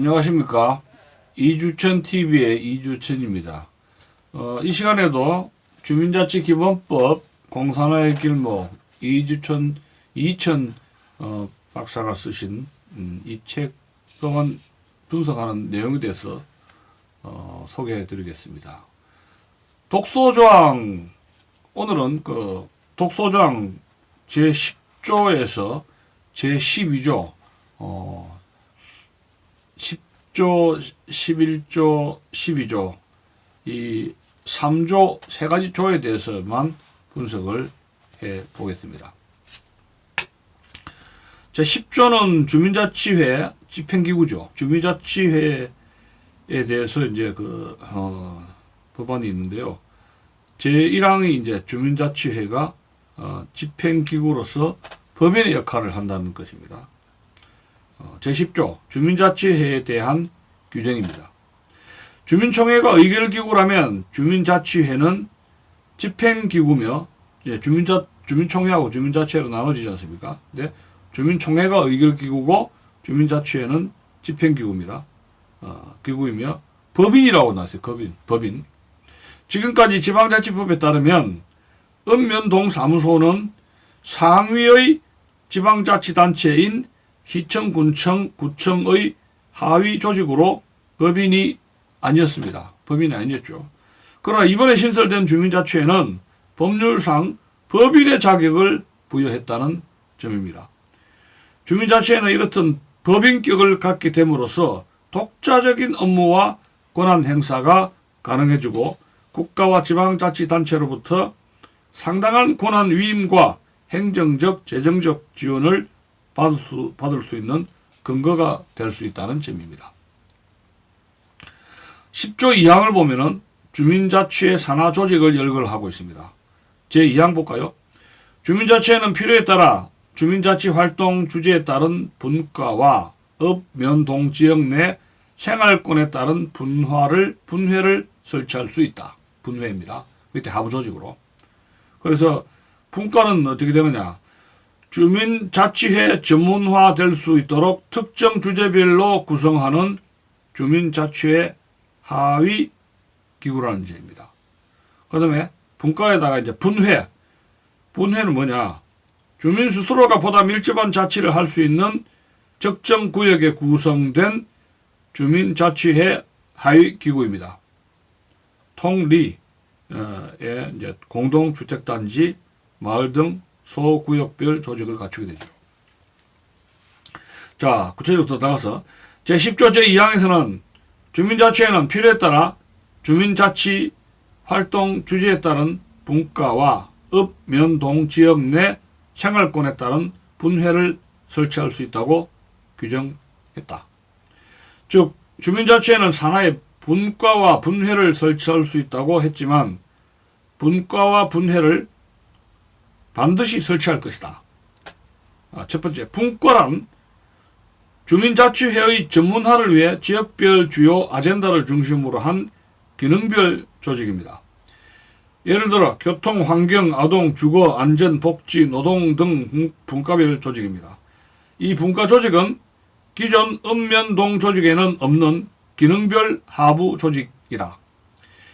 안녕하십니까. 이주천TV의 이주천입니다. 이 시간에도 주민자치기본법 공산화의 길목 이천 박사가 쓰신 이 책 동안 분석하는 내용에 대해서 소개해 드리겠습니다. 독소조항, 오늘은 그 독소조항 제10조에서 제12조 10조, 11조, 12조 이 3조 세 가지 조에 대해서만 분석을 해 보겠습니다. 제 10조는 주민자치회 집행기구죠. 주민자치회에 대해서 이제 법안이 있는데요. 제 1항이 이제 주민자치회가 집행기구로서 법인의 역할을 한다는 것입니다. 제10조 주민자치회에 대한 규정입니다. 주민총회가 의결기구라면 주민자치회는 집행기구며 주민총회하고 주민자치회로 나눠지지 않습니까? 근데 주민총회가 의결기구고 주민자치회는 집행기구입니다. 기구이며 법인이라고 나왔어요. 법인. 지금까지 지방자치법에 따르면 읍면동사무소는 상위의 지방자치단체인 시청, 군청, 구청의 하위 조직으로 법인이 아니었습니다. 법인이 아니었죠. 그러나 이번에 신설된 주민자치회는 법률상 법인의 자격을 부여했다는 점입니다. 주민자치회는 이렇듯 법인격을 갖게 됨으로써 독자적인 업무와 권한 행사가 가능해지고 국가와 지방자치단체로부터 상당한 권한 위임과 행정적, 재정적 지원을 받을 수 있는 근거가 될 수 있다는 점입니다. 10조 2항을 보면은 주민자치회 산하 조직을 열거하고 있습니다. 제 2항 볼까요? 주민자치회는 필요에 따라 주민자치 활동 주제에 따른 분과와 읍, 면, 동 지역 내 생활권에 따른 분회를 설치할 수 있다. 분회입니다. 밑에 하부 조직으로. 그래서 분과는 어떻게 되느냐? 주민자치회 전문화 될 수 있도록 특정 주제별로 구성하는 주민자치회 하위 기구라는 점입니다. 그 다음에 분과에다가 이제 분회는 뭐냐? 주민 스스로가 보다 밀접한 자치를 할 수 있는 적정 구역에 구성된 주민자치회 하위 기구입니다. 통리에 이제 공동주택단지, 마을 등 소구역별 조직을 갖추게 되죠. 자, 구체적으로 나가서 제10조 제2항에서는 주민자치회는 필요에 따라 주민자치 활동 주제에 따른 분과와 읍, 면, 동 지역 내 생활권에 따른 분회를 설치할 수 있다고 규정했다. 즉, 주민자치회는 산하에 분과와 분회를 설치할 수 있다고 했지만 분과와 분회를 반드시 설치할 것이다. 첫 번째, 분과란 주민자치회의 전문화를 위해 지역별 주요 아젠다를 중심으로 한 기능별 조직입니다. 예를 들어 교통, 환경, 아동, 주거, 안전, 복지, 노동 등 분과별 조직입니다. 이 분과 조직은 기존 읍면동 조직에는 없는 기능별 하부 조직이다.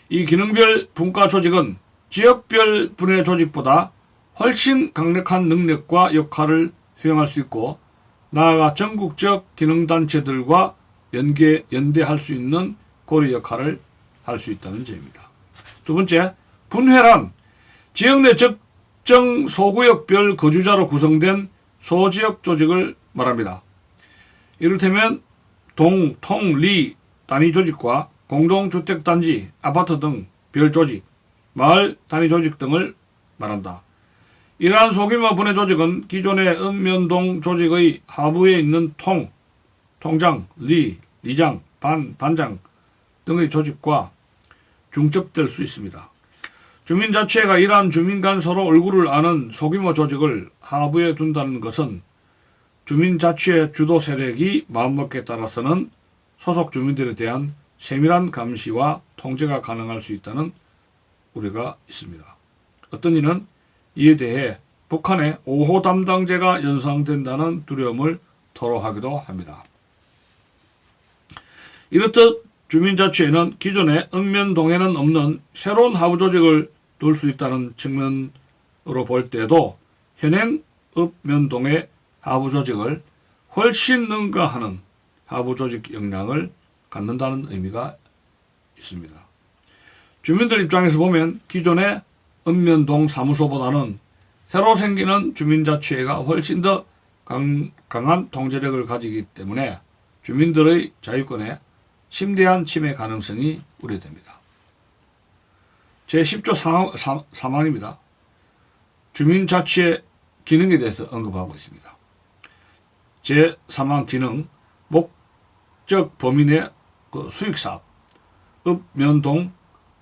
이 기능별 분과 조직은 지역별 분회 조직보다 훨씬 강력한 능력과 역할을 수행할 수 있고 나아가 전국적 기능단체들과 연대할 수 있는 고리 역할을 할 수 있다는 점입니다. 두 번째, 분회란 지역 내 적정 소구역별 거주자로 구성된 소지역 조직을 말합니다. 이를테면 동, 통, 리 단위 조직과 공동주택단지, 아파트 등 별조직, 마을 단위 조직 등을 말한다. 이러한 소규모 분회 조직은 기존의 읍면동 조직의 하부에 있는 통장, 리장, 반장 등의 조직과 중첩될 수 있습니다. 주민자치회가 이러한 주민 간 서로 얼굴을 아는 소규모 조직을 하부에 둔다는 것은 주민자치회 주도 세력이 마음먹기에 따라서는 소속 주민들에 대한 세밀한 감시와 통제가 가능할 수 있다는 우려가 있습니다. 어떤 이는 이에 대해 북한의 5호 담당제가 연상된다는 두려움을 토로하기도 합니다. 이렇듯 주민자치회는 기존의 읍면동에는 없는 새로운 하부조직을 둘 수 있다는 측면으로 볼 때도 현행 읍면동의 하부조직을 훨씬 능가하는 하부조직 역량을 갖는다는 의미가 있습니다. 주민들 입장에서 보면 기존의 읍면동 사무소보다는 새로 생기는 주민자치회가 훨씬 더 강한 통제력을 가지기 때문에 주민들의 자유권에 심대한 침해 가능성이 우려됩니다. 제10조 사망입니다. 주민자치의 기능에 대해서 언급하고 있습니다. 제3항 기능, 목적 범위 내 수익사업, 읍면동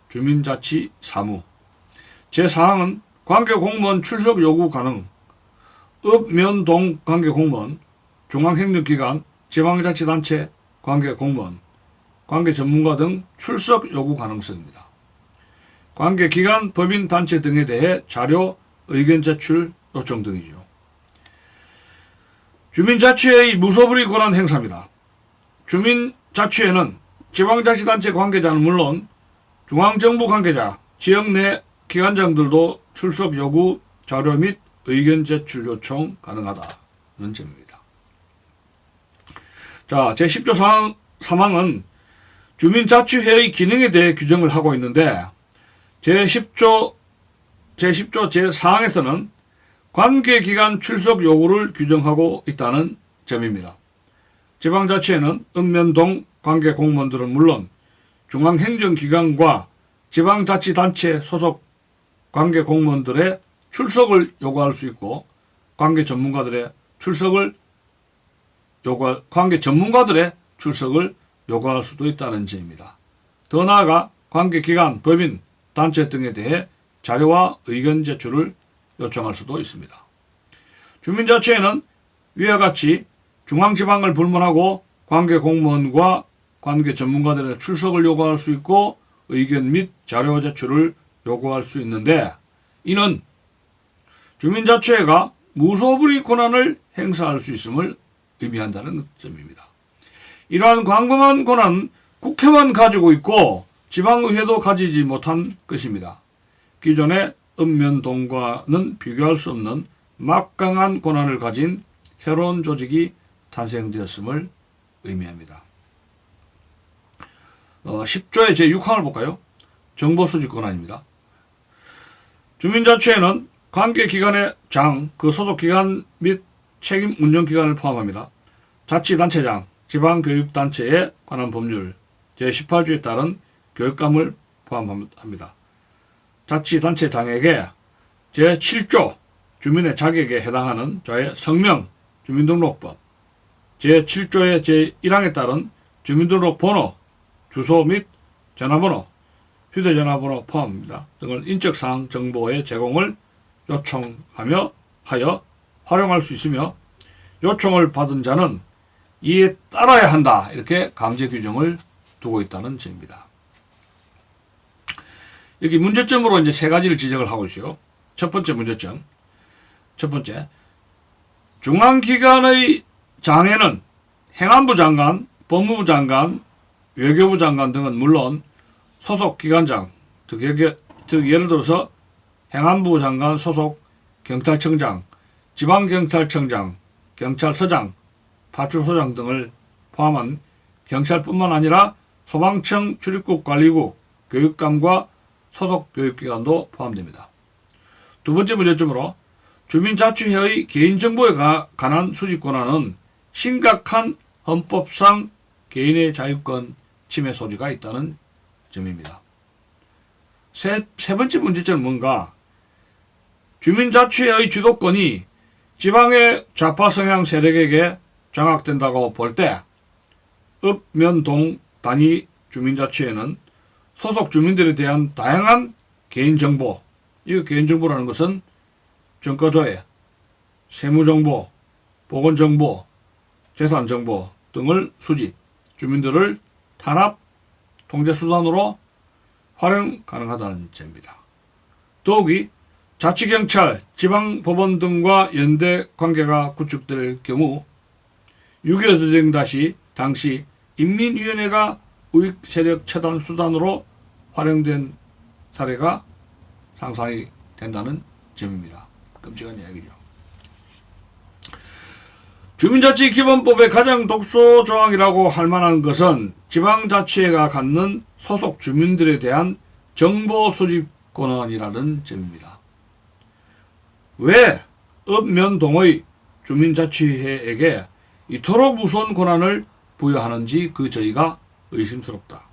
주민자치 사무. 제4항은 관계공무원 출석 요구 가능, 읍면동 관계공무원, 중앙행정기관, 지방자치단체 관계공무원, 관계전문가 등 출석 요구 가능성입니다. 관계기관, 법인, 단체 등에 대해 자료, 의견 제출 요청 등이죠. 주민자치회의 무소불위 권한 행사입니다. 주민자치회는 지방자치단체 관계자는 물론 중앙정부 관계자, 지역 내 기관장들도 출석 요구, 자료 및 의견 제출 요청 가능하다는 점입니다. 자, 제10조 3항은 주민자치회의 기능에 대해 규정을 하고 있는데 제10조 제4항에서는 관계기관 출석 요구를 규정하고 있다는 점입니다. 지방자치회는 읍면동 관계공무원들은 물론 중앙행정기관과 지방자치단체 소속 관계공무원들의 출석을 요구할 수 있고 관계전문가들의 출석을 요구할 수도 있다는 점입니다. 더 나아가 관계기관, 법인, 단체 등에 대해 자료와 의견 제출을 요청할 수도 있습니다. 주민자치회는 위와 같이 중앙지방을 불문하고 관계공무원과 관계전문가들의 출석을 요구할 수 있고 의견 및 자료 제출을 요구할 수 있는데 이는 주민자치회가 무소불위 권한을 행사할 수 있음을 의미한다는 점입니다. 이러한 광범한 권한은 국회만 가지고 있고 지방의회도 가지지 못한 것입니다. 기존의 읍면동과는 비교할 수 없는 막강한 권한을 가진 새로운 조직이 탄생되었음을 의미합니다. 10조의 제6항을 볼까요? 정보수집 권한입니다. 주민자치회는 관계기관의 장, 그 소속기관 및 책임 운영기관을 포함합니다. 자치단체장, 지방교육단체에 관한 법률 제18조에 따른 교육감을 포함합니다. 자치단체장에게 제7조 주민의 자격에 해당하는 자의 성명, 주민등록법, 제7조의 제1항에 따른 주민등록 번호, 주소 및 전화번호, 휴대전화번호 포함입니다. 등을 인적사항 정보의 제공을 요청하여 활용할 수 있으며 요청을 받은 자는 이에 따라야 한다. 이렇게 강제 규정을 두고 있다는 점입니다. 여기 문제점으로 이제 세 가지를 지적을 하고 있어요. 첫 번째 문제점. 첫 번째, 중앙기관의 장에는 행안부 장관, 법무부 장관, 외교부 장관 등은 물론 소속 기관장, 즉 예를 들어서 행안부 장관 소속 경찰청장, 지방경찰청장, 경찰서장, 파출소장 등을 포함한 경찰뿐만 아니라 소방청, 출입국 관리국, 교육감과 소속 교육기관도 포함됩니다. 두 번째 문제점으로 주민자치회의 개인정보에 관한 수집 권한은 심각한 헌법상 개인의 자유권 침해 소지가 있다는 점입니다. 세 번째 문제점은 뭔가? 주민자치회의 주도권이 지방의 좌파 성향 세력에게 장악된다고 볼 때 읍면동 단위 주민자치회는 소속 주민들에 대한 다양한 개인정보, 이 개인정보라는 것은 정가조회, 세무정보, 보건정보, 재산정보 등을 수집, 주민들을 탄압, 통제수단으로 활용 가능하다는 점입니다. 더욱이 자치경찰, 지방법원 등과 연대 관계가 구축될 경우 6.25 전쟁 당시 인민위원회가 우익 세력 처단 수단으로 활용된 사례가 상상이 된다는 점입니다. 끔찍한 이야기죠. 주민자치기본법의 가장 독소 조항이라고 할 만한 것은 지방자치회가 갖는 소속 주민들에 대한 정보 수집 권한이라는 점입니다. 왜 읍면동의 주민자치회에게 이토록 무서운 권한을 부여하는지 그 저희가 의심스럽다.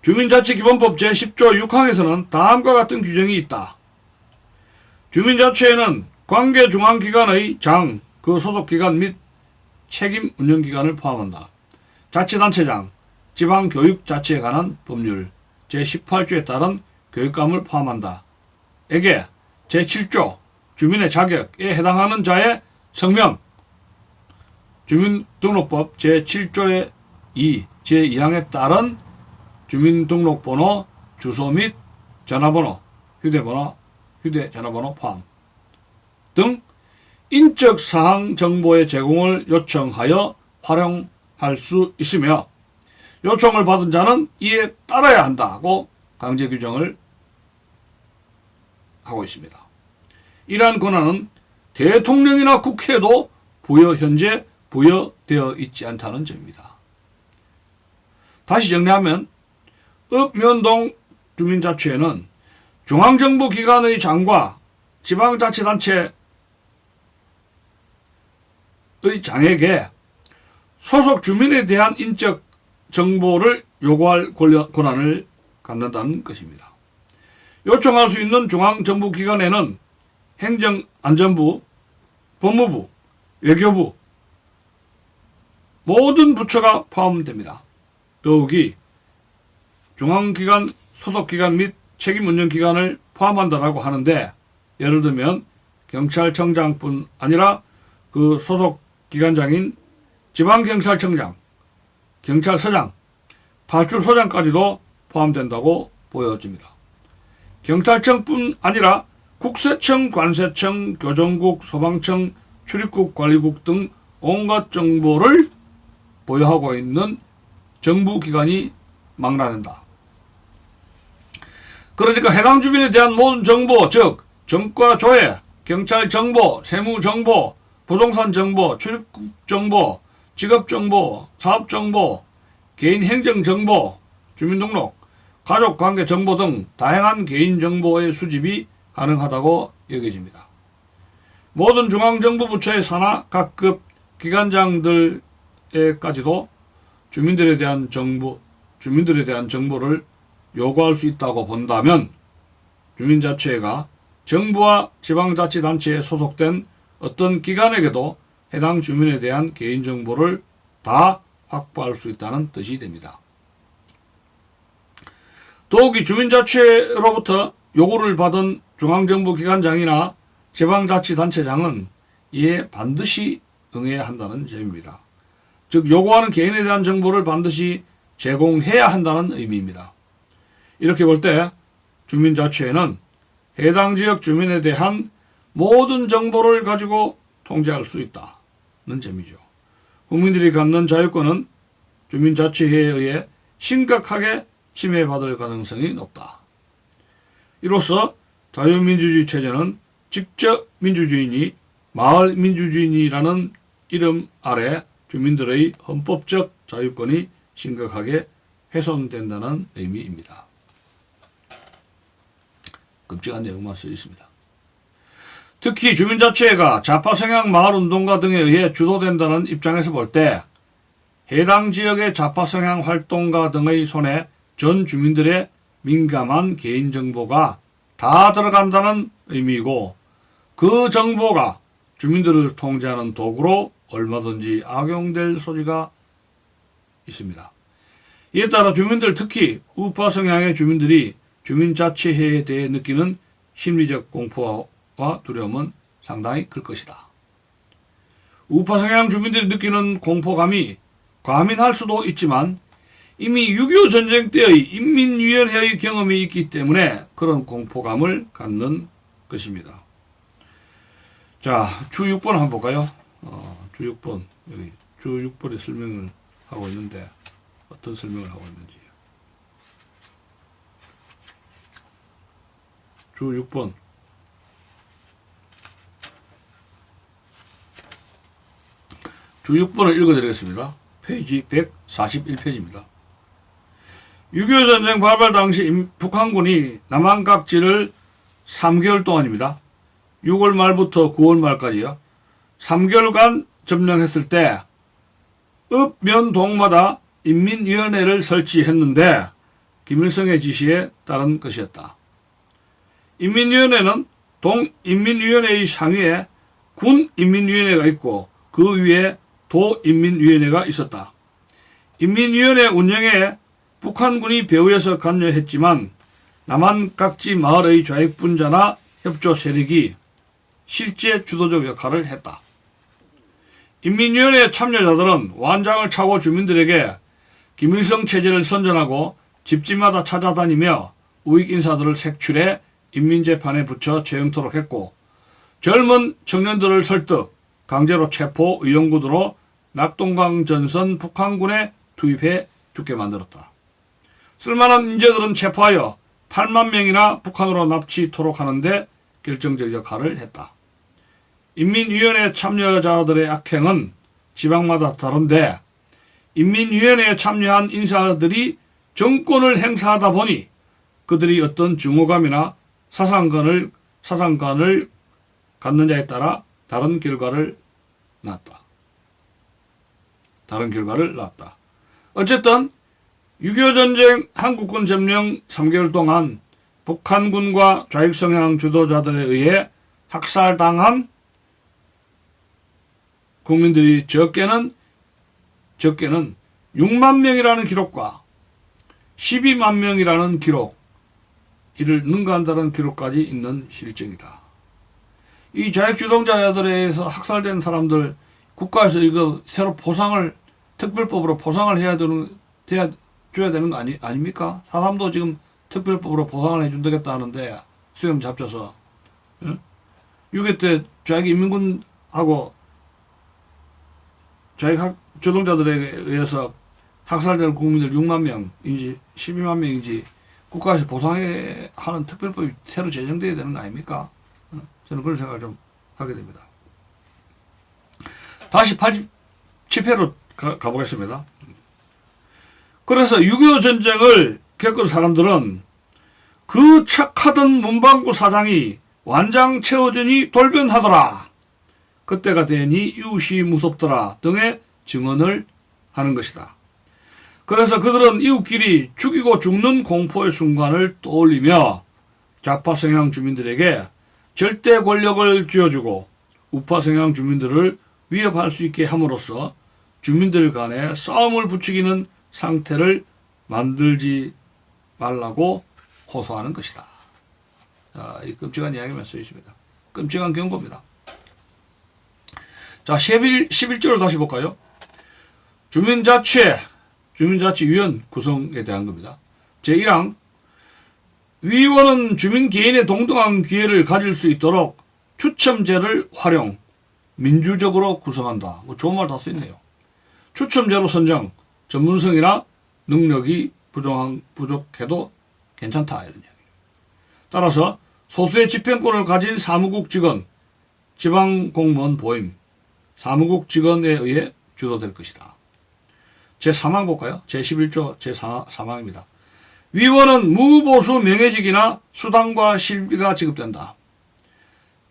주민자치기본법 제10조 6항에서는 다음과 같은 규정이 있다. 주민자치회는 관계중앙기관의 장, 그 소속기관 및 책임 운영기관을 포함한다. 자치단체장, 지방교육자치에 관한 법률 제18조에 따른 교육감을 포함한다. 에게 제7조 주민의 자격에 해당하는 자의 성명, 주민등록법 제7조의 2, 제2항에 따른 주민등록번호, 주소 및 전화번호, 휴대전화번호 포함 등 인적 사항 정보의 제공을 요청하여 활용할 수 있으며 요청을 받은 자는 이에 따라야 한다고 강제 규정을 하고 있습니다. 이러한 권한은 대통령이나 국회에도 현재 부여되어 있지 않다는 점입니다. 다시 정리하면 읍면동 주민자치회는 중앙정부 기관의 장과 지방자치단체의 장에게 소속 주민에 대한 인적 정보를 요구할 권한을 갖는다는 것입니다. 요청할 수 있는 중앙정부 기관에는 행정안전부, 법무부, 외교부 모든 부처가 포함됩니다. 더욱이 중앙기관, 소속기관 및 책임운영기관을 포함한다라고 하는데 예를 들면 경찰청장뿐 아니라 그 소속기관장인 지방경찰청장, 경찰서장, 파출소장까지도 포함된다고 보여집니다. 경찰청뿐 아니라 국세청, 관세청, 교정국, 소방청, 출입국 관리국 등 온갖 정보를 보유하고 있는 정부기관이 망라된다. 그러니까 해당 주민에 대한 모든 정보, 즉 정과 조회, 경찰 정보, 세무 정보, 부동산 정보, 출입국 정보, 직업 정보, 사업 정보, 개인 행정 정보, 주민등록, 가족관계 정보 등 다양한 개인 정보의 수집이 가능하다고 여겨집니다. 모든 중앙정부 부처의 산하 각급 기관장들에까지도 주민들에 대한 정보를 요구할 수 있다고 본다면 주민자치회가 정부와 지방자치단체에 소속된 어떤 기관에게도 해당 주민에 대한 개인정보를 다 확보할 수 있다는 뜻이 됩니다. 더욱이 주민자치회로부터 요구를 받은 중앙정부 기관장이나 지방자치단체장은 이에 반드시 응해야 한다는 점입니다. 즉 요구하는 개인에 대한 정보를 반드시 제공해야 한다는 의미입니다. 이렇게 볼 때 주민자치회는 해당 지역 주민에 대한 모든 정보를 가지고 통제할 수 있다는 점이죠. 국민들이 갖는 자유권은 주민자치회에 의해 심각하게 침해받을 가능성이 높다. 이로써 자유민주주의 체제는 직접 민주주의니 마을 민주주의니라는 이름 아래 주민들의 헌법적 자유권이 심각하게 훼손된다는 의미입니다. 끔찍한 내용만 쓰여 있습니다. 특히 주민자치회가 좌파성향 마을운동가 등에 의해 주도된다는 입장에서 볼 때 해당 지역의 좌파성향 활동가 등의 손에 전 주민들의 민감한 개인정보가 다 들어간다는 의미이고 그 정보가 주민들을 통제하는 도구로 얼마든지 악용될 소지가 있습니다. 이에 따라 주민들, 특히 우파 성향의 주민들이 주민자치회에 대해 느끼는 심리적 공포와 두려움은 상당히 클 것이다. 우파 성향 주민들이 느끼는 공포감이 과민할 수도 있지만 이미 6.25 전쟁 때의 인민위원회의 경험이 있기 때문에 그런 공포감을 갖는 것입니다. 자, 주 6번 한번 볼까요? 주 6번, 여기 주 6번의 설명을 하고 있는데 어떤 설명을 하고 있는지. 주 6번. 주 6번을 읽어드리겠습니다. 페이지 141편입니다. 6.25 전쟁 발발 당시 북한군이 남한 각지를 3개월 동안입니다. 6월 말부터 9월 말까지요. 3개월간 점령했을 때 읍, 면, 동마다 인민위원회를 설치했는데 김일성의 지시에 따른 것이었다. 인민위원회는 동인민위원회의 상위에 군인민위원회가 있고 그 위에 도인민위원회가 있었다. 인민위원회 운영에 북한군이 배후에서 관여했지만 남한 각지 마을의 좌익분자나 협조 세력이 실제 주도적 역할을 했다. 인민위원회 참여자들은 완장을 차고 주민들에게 김일성 체제를 선전하고 집집마다 찾아다니며 우익 인사들을 색출해 인민재판에 붙여 재영토록 했고 젊은 청년들을 설득, 강제로 체포, 의용구두로 낙동강 전선 북한군에 투입해 죽게 만들었다. 쓸만한 인재들은 체포하여 8만 명이나 북한으로 납치토록 하는데 결정적 역할을 했다. 인민위원회 참여자들의 악행은 지방마다 다른데 인민위원회에 참여한 인사들이 정권을 행사하다 보니 그들이 어떤 증오감이나 사상관을 갖느냐에 따라 다른 결과를 낳았다. 어쨌든 6.25 전쟁 한국군 점령 3개월 동안 북한군과 좌익성향 주도자들에 의해 학살당한 국민들이 적게는 6만 명이라는 기록과 12만 명이라는 기록, 이를 능가한다는 기록까지 있는 실정이다. 이 좌익 주동자들에 의해서 학살된 사람들 국가에서 이거 새로 특별법으로 보상을 줘야 되는 거 아닙니까? 사람도 지금 특별법으로 보상을 해준다겠다 하는데 수염 잡혀서 6.25 때 좌익 인민군하고 좌익 주동자들에 의해서 학살된 국민들 6만 명인지 12만 명인지 국가에서 보상하는 특별법이 새로 제정되어야 되는 거 아닙니까? 저는 그런 생각을 좀 하게 됩니다. 다시 87회로 가보겠습니다. 그래서 6.25 전쟁을 겪은 사람들은 그 착하던 문방구 사장이 완장 채워주니 돌변하더라, 그때가 되니 이웃이 무섭더라 등의 증언을 하는 것이다. 그래서 그들은 이웃끼리 죽이고 죽는 공포의 순간을 떠올리며 좌파 성향 주민들에게 절대 권력을 쥐어주고 우파 성향 주민들을 위협할 수 있게 함으로써 주민들 간에 싸움을 부추기는 상태를 만들지 말라고 호소하는 것이다. 자, 이 끔찍한 이야기만 써 있습니다. 끔찍한 경고입니다. 자, 11절을 다시 볼까요? 주민자치위원 구성에 대한 겁니다. 제1항, 위원은 주민 개인의 동등한 기회를 가질 수 있도록 추첨제를 활용, 민주적으로 구성한다. 뭐 좋은 말 다 써있네요. 추첨제로 선정, 전문성이나 능력이 부족해도 괜찮다, 이런 이야기죠. 따라서 소수의 집행권을 가진 사무국 직원, 지방공무원 보임, 사무국 직원에 의해 주도될 것이다. 제3항 볼까요? 제11조 제3항입니다. 위원은 무보수 명예직이나 수당과 실비가 지급된다.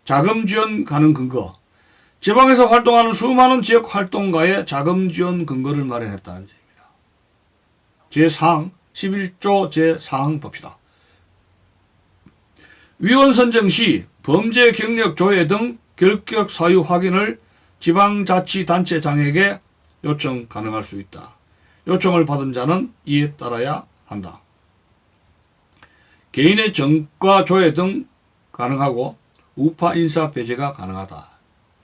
자금 지원 가능 근거, 지방에서 활동하는 수많은 지역 활동가의 자금 지원 근거를 마련했다는 점입니다. 제4항 11조 제4항 봅시다. 위원 선정 시 범죄 경력 조회 등 결격 사유 확인을 지방자치단체장에게 요청 가능할 수 있다. 요청을 받은 자는 이에 따라야 한다. 개인의 전과 조회 등 가능하고 우파 인사 배제가 가능하다.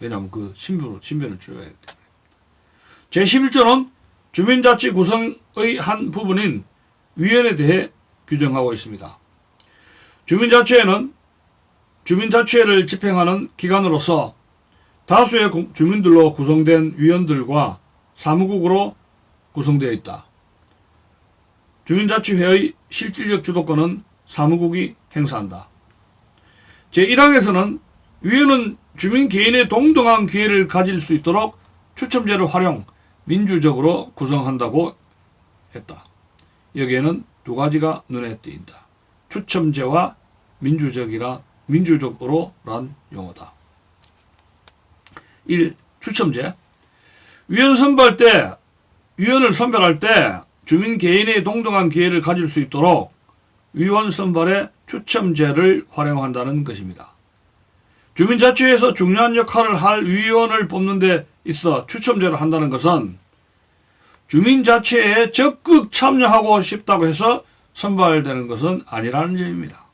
왜냐하면 그 신변을 줘야 하기 때문에. 제11조는 주민자치 구성의 한 부분인 위원에 대해 규정하고 있습니다. 주민자치회를 집행하는 기관으로서 다수의 주민들로 구성된 위원들과 사무국으로 구성되어 있다. 주민자치회의 실질적 주도권은 사무국이 행사한다. 제1항에서는 위원은 주민 개인의 동등한 기회를 가질 수 있도록 추첨제를 활용, 민주적으로 구성한다고 했다. 여기에는 두 가지가 눈에 띄인다. 추첨제와 민주적으로란 용어다. 1. 추첨제. 위원을 선발할 때 주민 개인의 동등한 기회를 가질 수 있도록 위원 선발에 추첨제를 활용한다는 것입니다. 주민자치회에서 중요한 역할을 할 위원을 뽑는 데 있어 추첨제를 한다는 것은 주민자치회에 적극 참여하고 싶다고 해서 선발되는 것은 아니라는 점입니다.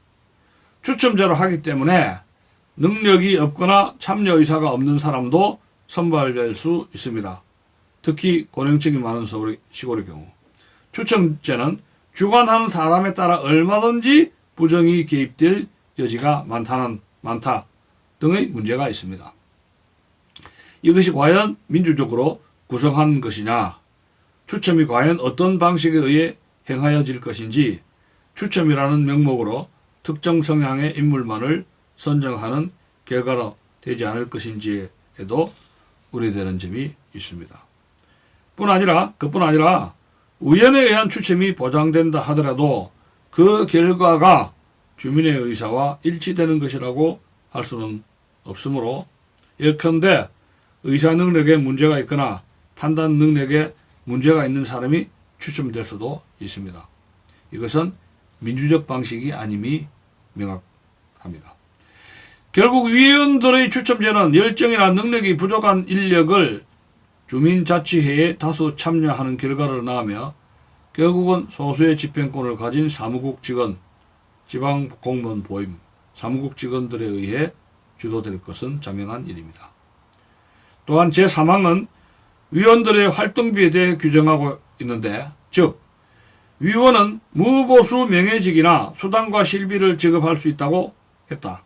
추첨제로 하기 때문에 능력이 없거나 참여 의사가 없는 사람도 선발될 수 있습니다. 특히 고령층이 많은 시골의 경우. 추첨제는 주관하는 사람에 따라 얼마든지 부정이 개입될 여지가 많다 등의 문제가 있습니다. 이것이 과연 민주적으로 구성한 것이냐, 추첨이 과연 어떤 방식에 의해 행하여질 것인지, 추첨이라는 명목으로 특정 성향의 인물만을 선정하는 결과로 되지 않을 것인지에도 우려되는 점이 있습니다. 그뿐 아니라 위원에 의한 추첨이 보장된다 하더라도 그 결과가 주민의 의사와 일치되는 것이라고 할 수는 없으므로, 예컨대 의사 능력에 문제가 있거나 판단 능력에 문제가 있는 사람이 추첨될 수도 있습니다. 이것은 민주적 방식이 아님이 명확합니다. 결국 위원들의 추첨제는 열정이나 능력이 부족한 인력을 주민자치회에 다수 참여하는 결과를 낳으며 결국은 소수의 집행권을 가진 사무국 직원, 지방공무원 보임, 사무국 직원들에 의해 주도될 것은 자명한 일입니다. 또한 제3항은 위원들의 활동비에 대해 규정하고 있는데, 즉 위원은 무보수 명예직이나 수당과 실비를 지급할 수 있다고 했다.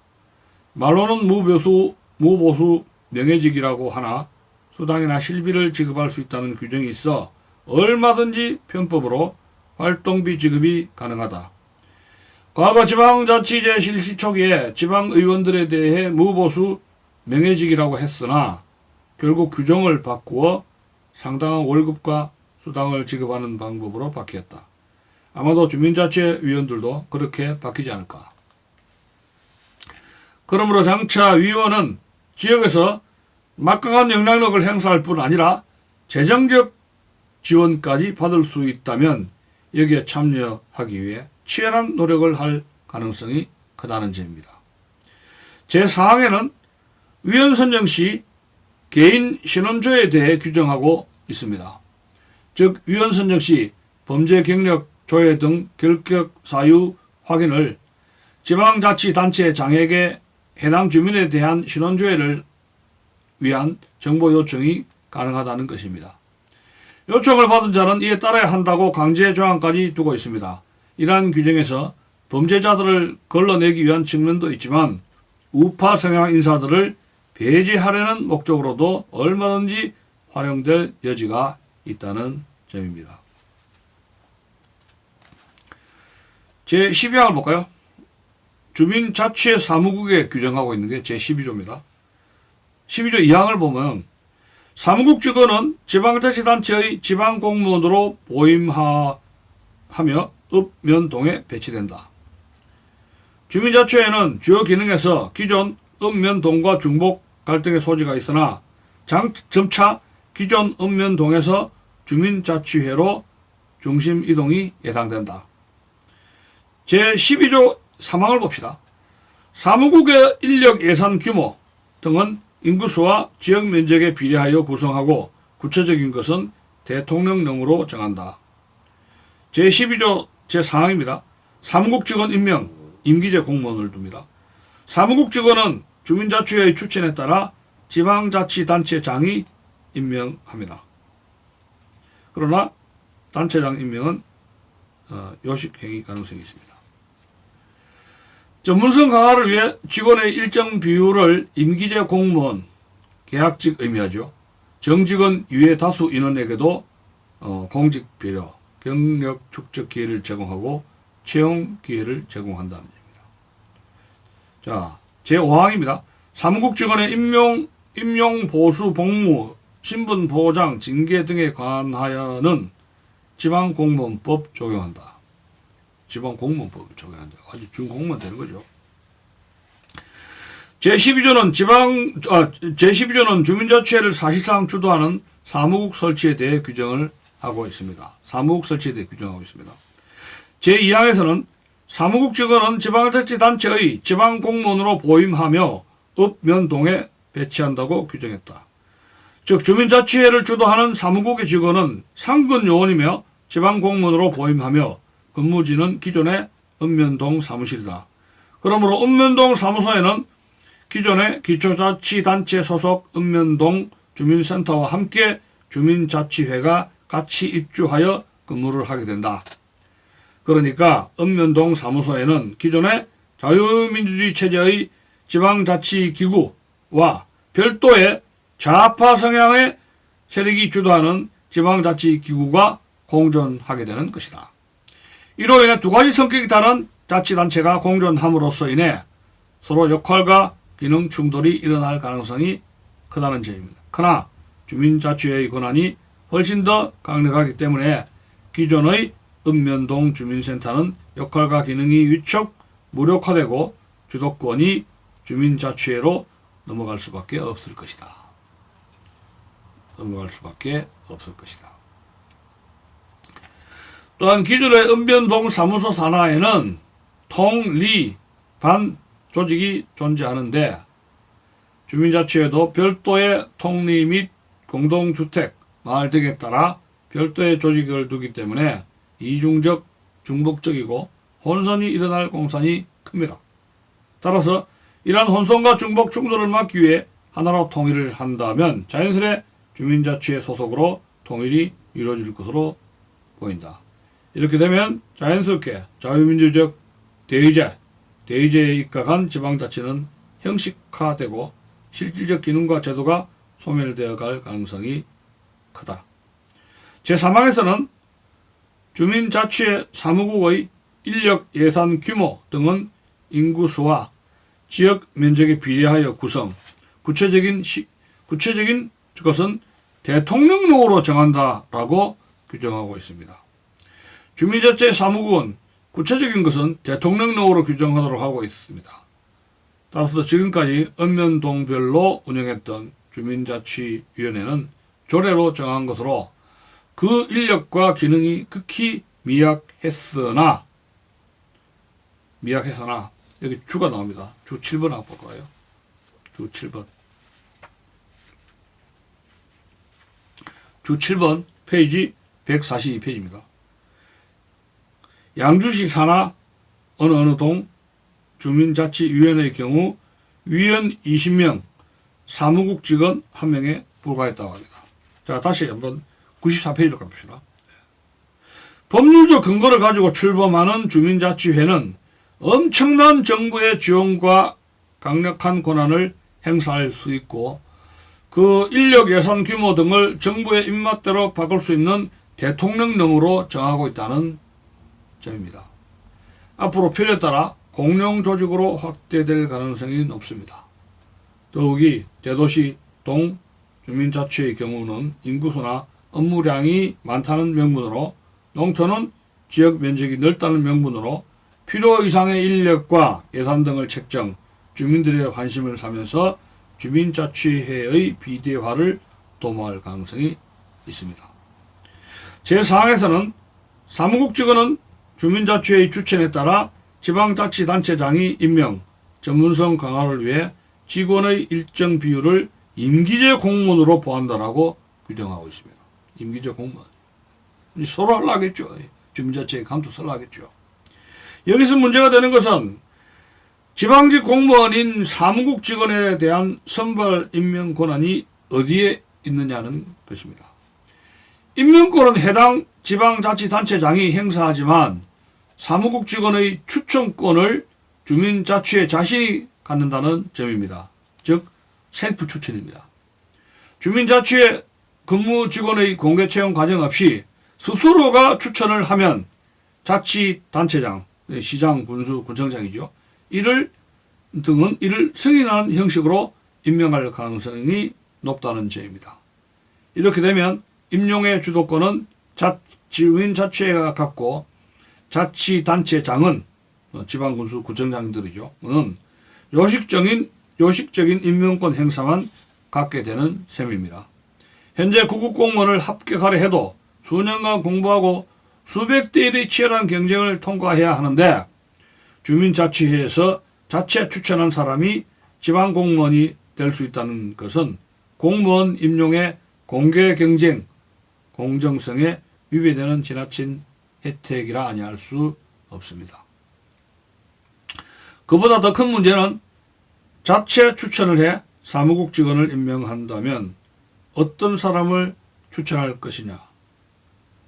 말로는 무보수 명예직이라고 하나 수당이나 실비를 지급할 수 있다는 규정이 있어 얼마든지 편법으로 활동비 지급이 가능하다. 과거 지방자치제 실시 초기에 지방의원들에 대해 무보수 명예직이라고 했으나 결국 규정을 바꾸어 상당한 월급과 수당을 지급하는 방법으로 바뀌었다. 아마도 주민자치위원들도 그렇게 바뀌지 않을까. 그러므로 장차 위원은 지역에서 막강한 영향력을 행사할 뿐 아니라 재정적 지원까지 받을 수 있다면 여기에 참여하기 위해 치열한 노력을 할 가능성이 크다는 점입니다. 제4항에는 위원 선정 시 개인 신원조에 대해 규정하고 있습니다. 즉 위원 선정 시 범죄 경력, 조회 등 결격 사유 확인을 지방자치단체장에게 해당 주민에 대한 신원조회를 위한 정보 요청이 가능하다는 것입니다. 요청을 받은 자는 이에 따라야 한다고 강제 조항까지 두고 있습니다. 이러한 규정에서 범죄자들을 걸러내기 위한 측면도 있지만 우파 성향 인사들을 배제하려는 목적으로도 얼마든지 활용될 여지가 있다는 점입니다. 제12항을 볼까요? 주민자치회 사무국에 규정하고 있는 게 제12조입니다. 12조 2항을 보면 사무국 직원은 지방자치단체의 지방공무원으로 보임하며 읍면동에 배치된다. 주민자치회는 주요 기능에서 기존 읍면동과 중복 갈등의 소지가 있으나 점차 기존 읍면동에서 주민자치회로 중심 이동이 예상된다. 제12조 3항을 봅시다. 사무국의 인력 예산 규모 등은 인구수와 지역 면적에 비례하여 구성하고 구체적인 것은 대통령령으로 정한다. 제12조 제4항입니다. 사무국 직원 임명, 임기제 공무원을 둡니다. 사무국 직원은 주민자치회의 추천에 따라 지방자치단체장이 임명합니다. 그러나 단체장 임명은 요식행위 가능성이 있습니다. 전문성 강화를 위해 직원의 일정 비율을 임기제 공무원, 계약직 의미하죠. 정직원 이외 다수 인원에게도 공직 배려, 경력 축적 기회를 제공하고 채용 기회를 제공한다는 점입니다. 자, 제5항입니다. 사무국 직원의 임용, 보수, 복무, 신분 보장, 징계 등에 관하여는 지방공무원법 적용한다. 지방공무원법 적용한다. 아주 준공무원 되는 거죠. 제12조는 주민자치회를 사실상 주도하는 사무국 설치에 대해 규정을 하고 있습니다. 사무국 설치에 대해 규정하고 있습니다. 제2항에서는 사무국 직원은 지방자치단체의 지방공무원으로 보임하며 읍면동에 배치한다고 규정했다. 즉 주민자치회를 주도하는 사무국의 직원은 상근요원이며 지방공무원으로 보임하며 근무지는 기존의 읍면동 사무실이다. 그러므로 읍면동 사무소에는 기존의 기초자치단체 소속 읍면동 주민센터와 함께 주민자치회가 같이 입주하여 근무를 하게 된다. 그러니까 읍면동 사무소에는 기존의 자유민주주의 체제의 지방자치기구와 별도의 좌파 성향의 세력이 주도하는 지방자치기구가 공존하게 되는 것이다. 이로 인해 두 가지 성격이 다른 자치단체가 공존함으로써 인해 서로 역할과 기능 충돌이 일어날 가능성이 크다는 점입니다. 그러나 주민자치회의 권한이 훨씬 더 강력하기 때문에 기존의 읍면동 주민센터는 역할과 기능이 위축, 무력화되고 주도권이 주민자치회로 넘어갈 수밖에 없을 것이다. 또한 기존의 읍면동 사무소 산하에는 통, 리, 반 조직이 존재하는데 주민자치회도 별도의 통리 및 공동주택, 마을 등에 따라 별도의 조직을 두기 때문에 이중적, 중복적이고 혼선이 일어날 공산이 큽니다. 따라서 이러한 혼선과 중복 충돌을 막기 위해 하나로 통일을 한다면 자연스레 주민자치회 소속으로 통일이 이루어질 것으로 보인다. 이렇게 되면 자연스럽게 자유민주적 대의제에 입각한 지방자치는 형식화되고 실질적 기능과 제도가 소멸되어 갈 가능성이 크다. 제3항에서는 주민자치회 사무국의 인력 예산 규모 등은 인구수와 지역 면적에 비례하여 구성, 구체적인 것은 대통령령으로 정한다라고 규정하고 있습니다. 주민자치회 사무국은 구체적인 것은 대통령령으로 규정하도록 하고 있습니다. 따라서 지금까지 읍면동별로 운영했던 주민자치위원회는 조례로 정한 것으로 그 인력과 기능이 극히 미약했으나 여기 주가 나옵니다. 주 7번 한번 볼까요? 주 7번. 주 7번 페이지 142페이지입니다. 양주시 산하 어느 동 주민자치위원회의 경우 위원 20명, 사무국 직원 1명에 불과했다고 합니다. 자, 다시 한번 94페이지로 가봅시다. 법률적 근거를 가지고 출범하는 주민자치회는 엄청난 정부의 지원과 강력한 권한을 행사할 수 있고 그 인력 예산 규모 등을 정부의 입맛대로 바꿀 수 있는 대통령령으로 정하고 있다는 점입니다. 앞으로 필요에 따라 공룡조직으로 확대될 가능성이 높습니다. 더욱이 대도시 동 주민자치의 경우는 인구수나 업무량이 많다는 명분으로 농촌은 지역 면적이 넓다는 명분으로 필요 이상의 인력과 예산 등을 책정, 주민들의 관심을 사면서 주민자치회의 비대화를 도모할 가능성이 있습니다. 제4항에서는 사무국 직원은 주민자치회의 추천에 따라 지방자치단체장이 임명, 전문성 강화를 위해 직원의 일정 비율을 임기제 공무원으로 보한다라고 규정하고 있습니다. 임기제 공무원. 서로 하려겠죠. 주민자치회 감투 설라겠죠. 여기서 문제가 되는 것은 지방직 공무원인 사무국 직원에 대한 선발 임명 권한이 어디에 있느냐는 것입니다. 임명권은 해당 지방자치단체장이 행사하지만 사무국 직원의 추천권을 주민자치회 자신이 갖는다는 점입니다. 즉 셀프 추천입니다. 주민자치회 근무 직원의 공개 채용 과정 없이 스스로가 추천을 하면 자치단체장, 시장, 군수, 구청장이죠. 이를 승인하는 형식으로 임명할 가능성이 높다는 점입니다. 이렇게 되면 임용의 주도권은 주민자치회가 갖고 자치단체장은 지방군수 구청장들이죠. 요식적인 임명권 행사만 갖게 되는 셈입니다. 현재 구급공무원을 합격하려 해도 수년간 공부하고 수백 대 1의 치열한 경쟁을 통과해야 하는데 주민자치회에서 자체 추천한 사람이 지방공무원이 될 수 있다는 것은 공무원 임용의 공개 경쟁, 공정성에 위배되는 지나친 혜택이라 아니할 수 없습니다. 그보다 더 큰 문제는 자체 추천을 해 사무국 직원을 임명한다면 어떤 사람을 추천할 것이냐.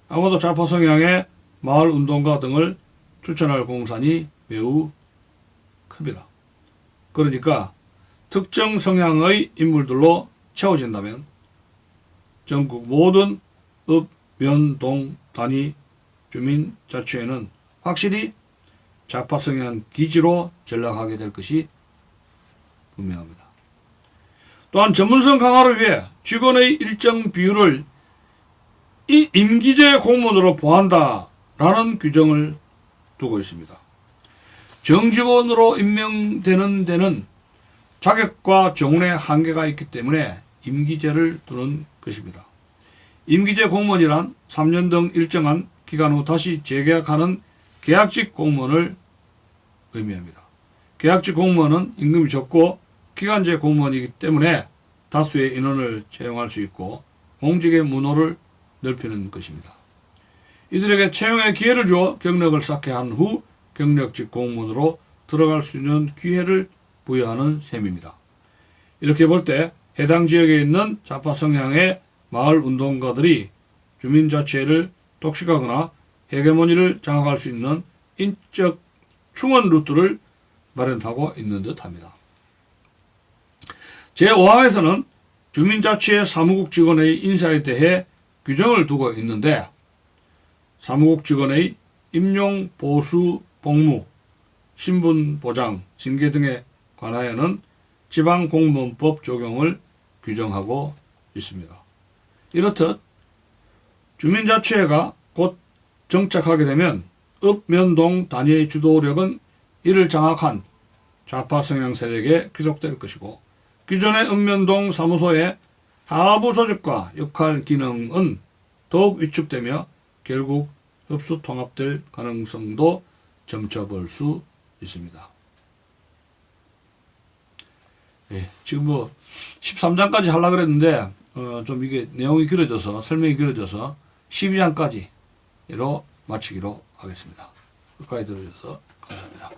아마도 좌파 성향의 마을운동가 등을 추천할 공산이 매우 큽니다. 그러니까 특정 성향의 인물들로 채워진다면 전국 모든 읍, 면, 동, 단위 주민자치회는 확실히 좌파 성향 기지로 전락하게 될 것이 분명합니다. 또한 전문성 강화를 위해 직원의 일정 비율을 이 임기제 공무원으로 보한다라는 규정을 두고 있습니다. 정직원으로 임명되는 데는 자격과 정원의 한계가 있기 때문에 임기제를 두는 것입니다. 임기제 공무원이란 3년 등 일정한 기간 후 다시 재계약하는 계약직 공무원을 의미합니다. 계약직 공무원은 임금이 적고 기간제 공무원이기 때문에 다수의 인원을 채용할 수 있고 공직의 문호를 넓히는 것입니다. 이들에게 채용의 기회를 주어 경력을 쌓게 한 후 경력직 공무원으로 들어갈 수 있는 기회를 부여하는 셈입니다. 이렇게 볼 때 해당 지역에 있는 좌파 성향의 마을 운동가들이 주민자치회를 독식하거나 헤게모니를 장악할 수 있는 인적 충원 루트를 마련하고 있는 듯합니다. 제5항에서는 주민자치회 사무국 직원의 인사에 대해 규정을 두고 있는데 사무국 직원의 임용, 보수, 복무, 신분 보장, 징계 등에 관하여는 지방공무원법 적용을 규정하고 있습니다. 이렇듯 주민자치회가 곧 정착하게 되면 읍, 면, 동 단위의 주도력은 이를 장악한 좌파 성향 세력에 귀속될 것이고 기존의 읍면동 사무소의 하부 조직과 역할 기능은 더욱 위축되며 결국 흡수 통합될 가능성도 점쳐볼 수 있습니다. 예, 지금 13장까지 하려고 그랬는데 좀 이게 내용이 길어져서 설명이 길어져서 12장까지로 마치기로 하겠습니다. 끝까지 들어주셔서 감사합니다.